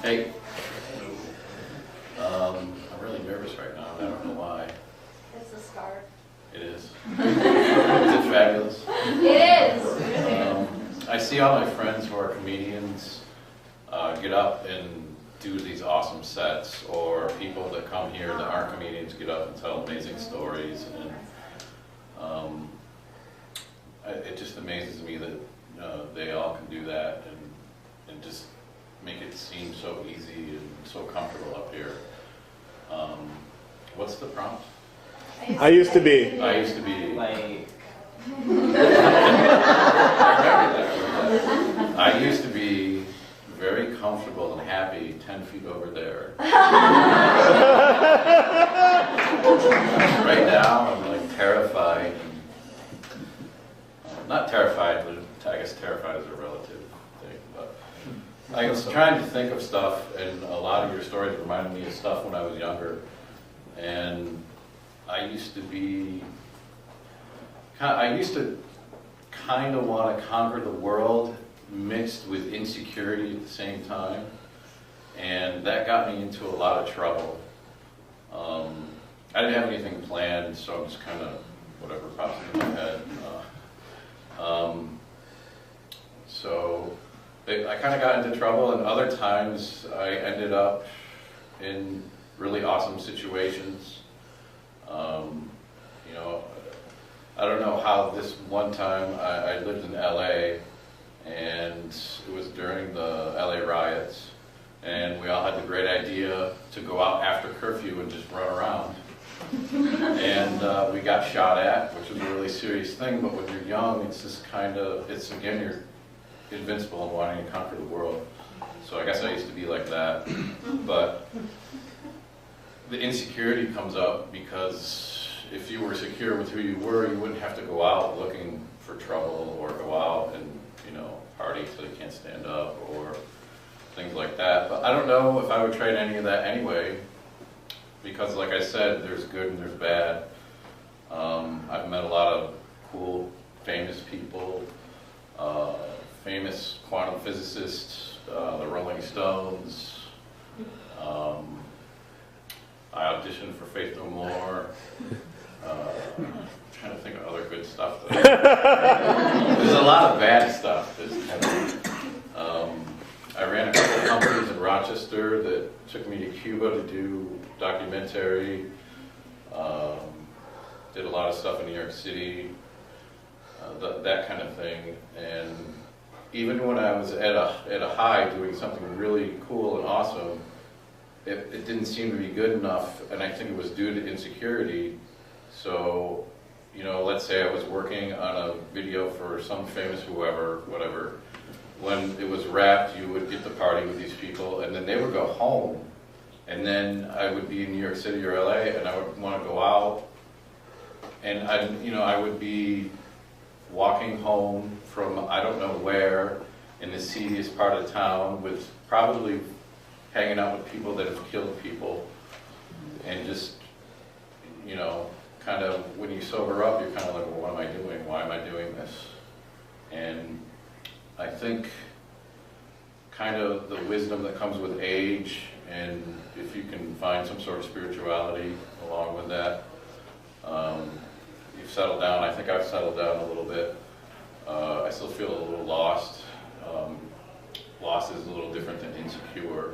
Hey, I'm really nervous right now. I don't know why. It's a scarf. It is. Is it fabulous? It is. I see all my friends who are comedians get up and do these awesome sets, or people that come here that aren't comedians get up and tell amazing stories, and it just amazes me that they all can do that and just make it seem so easy and so comfortable up here. What's the prompt? I used to be. I used to be. Like, I used to be very comfortable and happy 10 feet over there. Right now, I'm like terrified. Not terrified, but I guess terrified is a relative thing. But I was trying to think of stuff, and a lot of your stories reminded me of stuff when I was younger. And I used to kind of want to conquer the world mixed with insecurity at the same time. And that got me into a lot of trouble. I didn't have anything planned, so I'm just kind of whatever pops into my head. So I kind of got into trouble, and other times I ended up in really awesome situations. You know, I don't know how this one time I lived in LA, and it was during the LA riots, and we all had the great idea to go out after curfew and just run around. And we got shot at, which was a really serious thing, but when you're young, it's just kind of, again, you're invincible and wanting to conquer the world. So I guess I used to be like that. But the insecurity comes up because if you were secure with who you were, you wouldn't have to go out looking for trouble or go out and, you know, party till you can't stand up or things like that. But I don't know if I would trade any of that anyway, because like I said, there's good and there's bad. I've met a lot of cool, famous people, famous quantum physicists, the Rolling Stones. I auditioned for Faith No More. I'm trying to think of other good stuff though. There's a lot of bad stuff. I ran a couple of companies in Rochester that took me to Cuba to do documentary. Did a lot of stuff in New York City, that kind of thing. And even when I was at a high doing something really cool and awesome, it didn't seem to be good enough, and I think it was due to insecurity. So, you know, let's say I was working on a video for some famous whoever, whatever. When it was wrapped, you would get to party with these people, and then they would go home. And then I would be in New York City or LA, and I would want to go out. And I would be walking home from I don't know where in the seediest part of town, with probably hanging out with people that have killed people, and just, you know, kind of when you sober up, you're kind of like, well, what am I doing? Why am I doing this? And I think kind of the wisdom that comes with age, and if you can find some sort of spirituality along with that, you've settled down. I think I've settled down a little bit. I still feel a little lost. Lost is a little different than insecure.